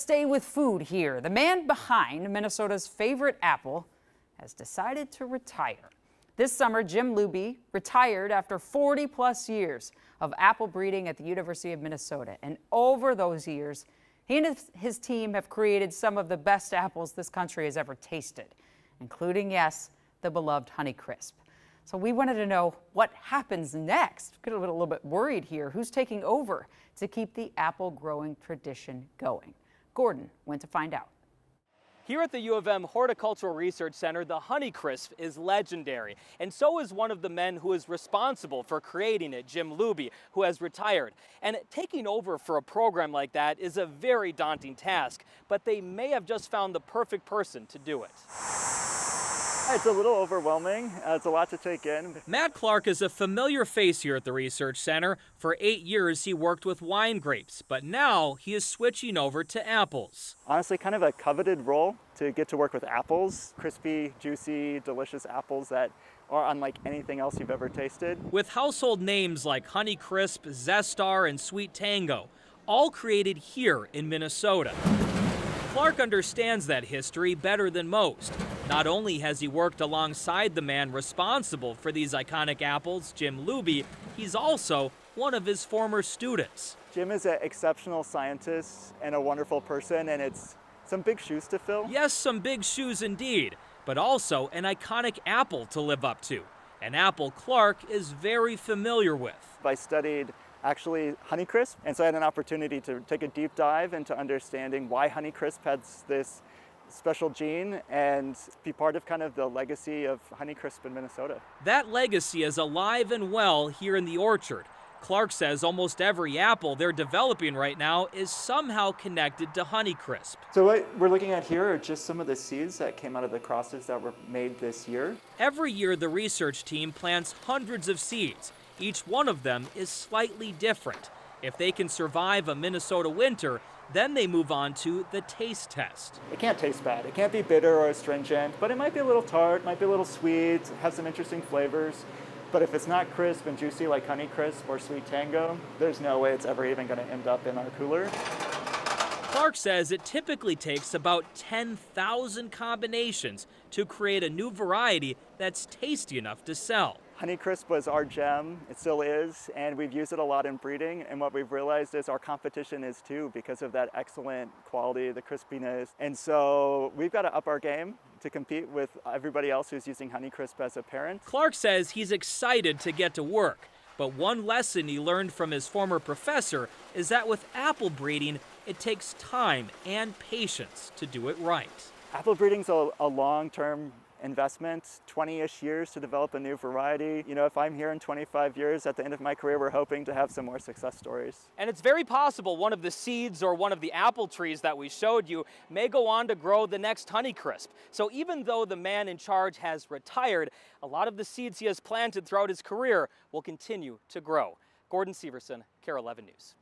stay with food here. The man behind Minnesota's favorite apple has decided to retire. This summer, Jim Luby retired after 40-plus years of apple breeding at the University of Minnesota. And over those years, he and his team have created some of the best apples this country has ever tasted, including, yes, the beloved Honeycrisp. So we wanted to know what happens next. Get a little bit worried here. Who's taking over to keep the apple growing tradition going? Gordon went to find out. Here at the U of M Horticultural Research Center, the Honeycrisp is legendary, and so is one of the men who is responsible for creating it, Jim Luby, who has retired. And taking over for a program like that is a very daunting task, but they may have just found the perfect person to do it. It's a little overwhelming. It's a lot to take in. Matt Clark is a familiar face here at the Research Center. For 8 years, he worked with wine grapes, but now he is switching over to apples. Honestly, kind of a coveted role to get to work with apples. Crispy, juicy, delicious apples that are unlike anything else you've ever tasted. With household names like Honeycrisp, Zestar, and Sweet Tango, all created here in Minnesota. Clark understands that history better than most. Not only has he worked alongside the man responsible for these iconic apples, Jim Luby, he's also one of his former students. Jim is an exceptional scientist and a wonderful person, and it's some big shoes to fill. Yes, some big shoes indeed, but also an iconic apple to live up to. An apple Clark is very familiar with. I studied actually Honeycrisp, and so I had an opportunity to take a deep dive into understanding why Honeycrisp has this special gene and be part of kind of the legacy of Honeycrisp in Minnesota. That legacy is alive and well here in the orchard. Clark says almost every apple they're developing right now is somehow connected to Honeycrisp. So what we're looking at here are just some of the seeds that came out of the crosses that were made this year. Every year the research team plants hundreds of seeds. Each one of them is slightly different. If they can survive a Minnesota winter, then they move on to the taste test. It can't taste bad. It can't be bitter or astringent, but it might be a little tart, might be a little sweet, have some interesting flavors. But if it's not crisp and juicy like Honeycrisp or Sweet Tango, there's no way it's ever even going to end up in our cooler. Clark says it typically takes about 10,000 combinations to create a new variety that's tasty enough to sell. Honeycrisp was our gem, it still is, and we've used it a lot in breeding, and what we've realized is our competition is too because of that excellent quality, the crispiness. And so we've got to up our game to compete with everybody else who's using Honeycrisp as a parent. Clark says he's excited to get to work, but one lesson he learned from his former professor is that with apple breeding, it takes time and patience to do it right. Apple breeding's a long-term investment, 20-ish years to develop a new variety. You know, if I'm here in 25 years, at the end of my career, we're hoping to have some more success stories. And it's very possible one of the seeds or one of the apple trees that we showed you may go on to grow the next Honeycrisp. So even though the man in charge has retired, a lot of the seeds he has planted throughout his career will continue to grow. Gordon Severson, KARE 11 News.